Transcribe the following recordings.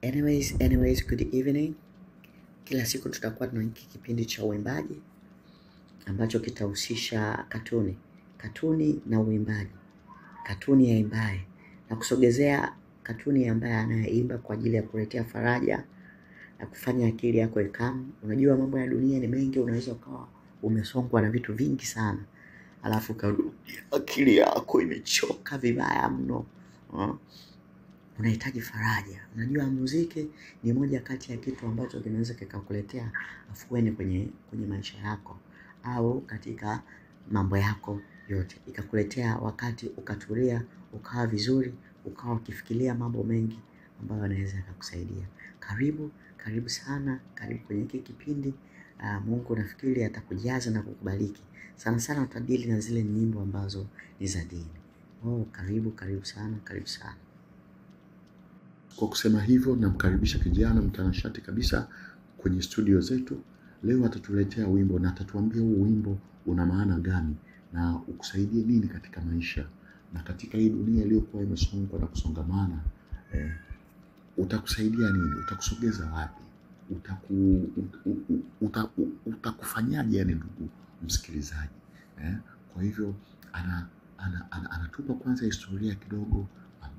Anyways, good evening. Kila siku tutakuwa tuna hiki kipindi cha uimbaji ambacho kitahusisha katuni na uimbaji. Katuni yaimbaye na kusogezea katuni ambaye anayeimba kwa ajili ya kuletea faraja na kufanya akili yako ikamu. Unajua mambo ya dunia ni mengi, unaweza ukawa umesongwa na vitu vingi sana, alafu akili yako imechoka vibaya mno. Unahitaji faraja. Unajua muziki ni moja kati ya kitu ambacho kinaweza kikakuletea afueni kwenye maisha yako au katika mambo yako yote. Ikakuletea wakati ukatulia, ukawa vizuri, ukawa ukifikiria mambo mengi ambayo yanaweza kukusaidia. Karibu sana, karibu kwenye hiki kipindi. Mungu nafikiri atakujaza na kukubariki. Sana sana utadili na zile nyimbo ambazo ni za dini. Karibu sana. Kwa kusema hivyo, namkaribisha kijana mtanashati kabisa kwenye studio zetu. Leo atatuletea wimbo na atatuambia huu wimbo una maana gani na ukusaidie nini katika maisha na katika hii dunia iliyokuwa imesongwa na kusongamana. Utakusaidia nini? Utakusogeza wapi? Utakufanyaje yani ndugu msikilizaji? Kwa hivyo anatupa kwanza historia kidogo,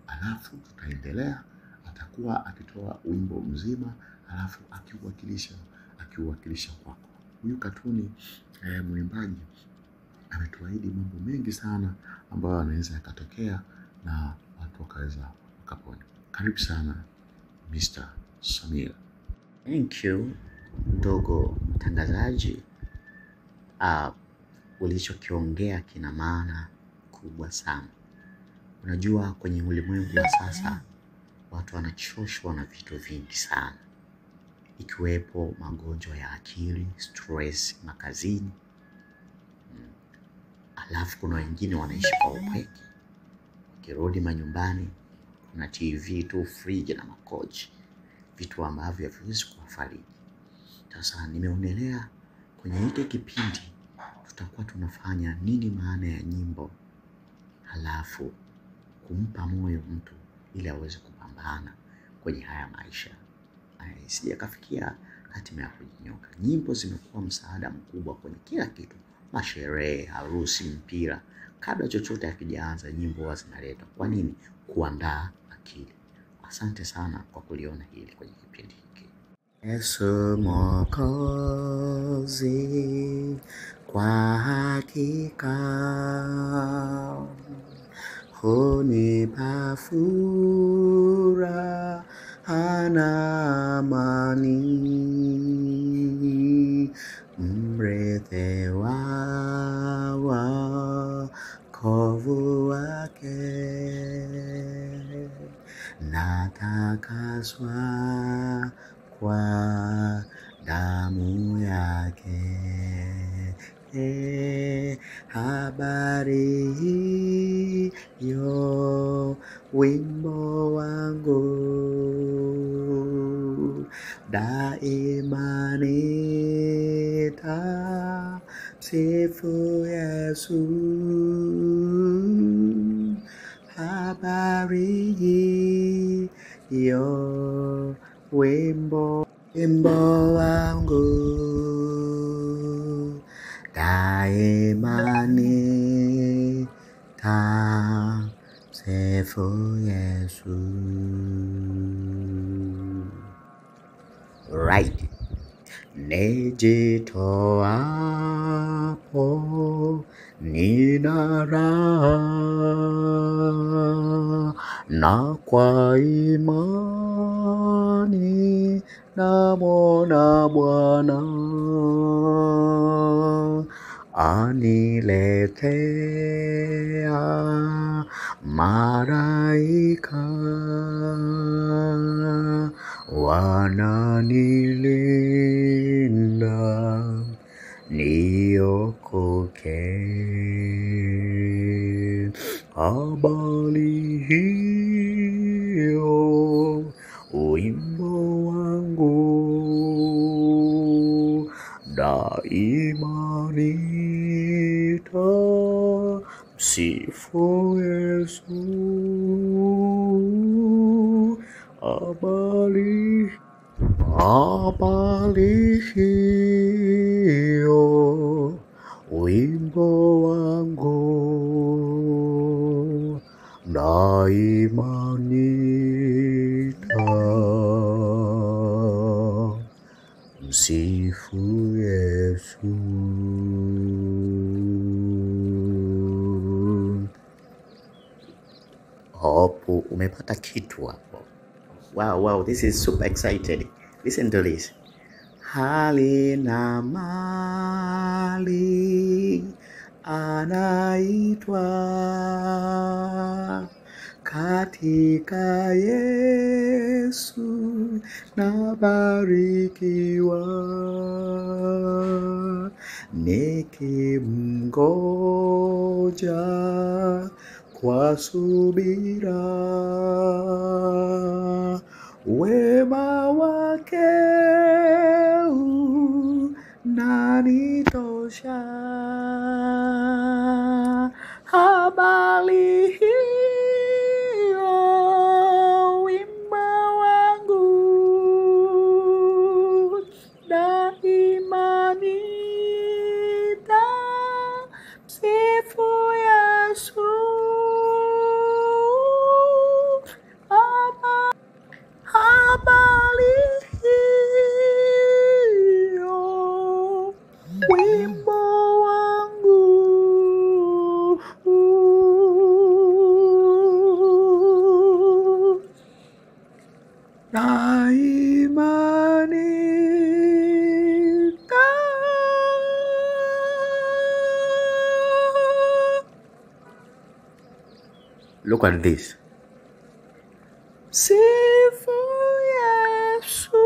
alafu tutaendelea. Atakuwa akitoa wimbo mzima, alafu akiuwakilisha kwako. Huyu katuni mwimbaji ametuahidi mambo mengi sana ambayo yanaweza yakatokea na watu wakaweza wakapona. Karibu sana Mr. Samir. Thank you ndogo mtangazaji. Ulichokiongea kina maana kubwa sana. Unajua kwenye ulimwengu wa sasa watu wanachoshwa na vitu vingi sana, ikiwepo magonjwa ya akili, stress makazini. Alafu kuna wengine wanaishi kwa upweke. Wakirudi manyumbani kuna TV tu, fridge na makochi, vitu ambavyo haviwezi kuwafariji. Sasa nimeonelea kwenye hiki kipindi tutakuwa tunafanya nini maana ya nyimbo, halafu kumpa moyo mtu ili aweze kupambana kwenye haya maisha. Sija kafikia hatima ya kujinyoka. Nyimbo zimekuwa msaada mkubwa kwenye kila kitu. Masherehe, harusi, mpira. Kabla chochote hakijaanza nyimbo huwa zinaletwa. Kwa nini? Kuandaa akili. Asante sana kwa kuliona hili kwenye kipindi hiki. Yesu Mwokozi, kwa hakika hunipa furaha na amani, mrithi wa wokovu wake, natakaswa kwa damu yake. Habari hiyo wimbo wangu, daima nitamsifu Yesu. Habari hiyo wimbo wangu, daima nitamsifu Yesu. Right. Nijitoapo nina raha, na kwa imani namwona Bwana aniletea malaika wananilinda niokoke. Habari hiyo wimbo wangu, daima nitamsifu Yesu. habari hiyo, wimbo wangu daima msifu Yesu. Hapo umepata kitu hapo. Wow, this is super excited. Listen to this. Hali na mali anaitwa katika Yesu nabarikiwa, nikimngoja kwa subira wema wake unanitosha. Habari hiyo, wimbo wangu daima nitamsifu Yesu. Habari hiyo, wimbo wangu daima Look at this. Sifu Yesu.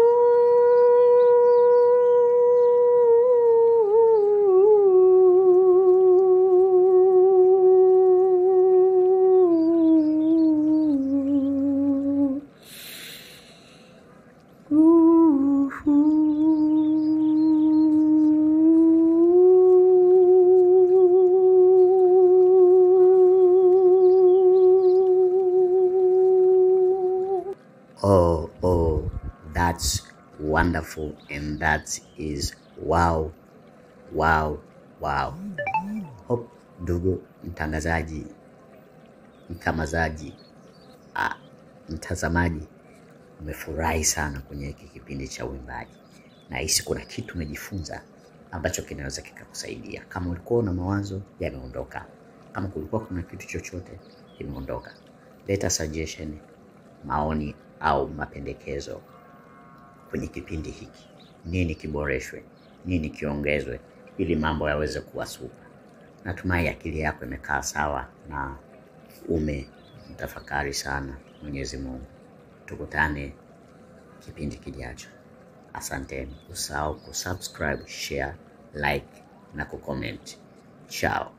Oh, that's wonderful, and that is wow. Hope ndugu mtangazaji, mtamazaji, mtazamaji, umefurahi sana kwenye hiki kipindi cha uimbaji. Nahisi kuna kitu umejifunza ambacho kinaweza kikakusaidia. Kama ulikuwa na mawazo yameondoka, kama kulikuwa kuna kitu chochote kimeondoka. Leta suggestion, maoni au mapendekezo kwenye kipindi hiki. Nini kiboreshwe, nini kiongezwe ili mambo yaweze kuwa super. Natumai akili yako imekaa sawa na umetafakari sana Mwenyezi Mungu. Tukutane kipindi kijacho. Asanteni. Usahau kusubscribe, share, like na kucomment. Ciao.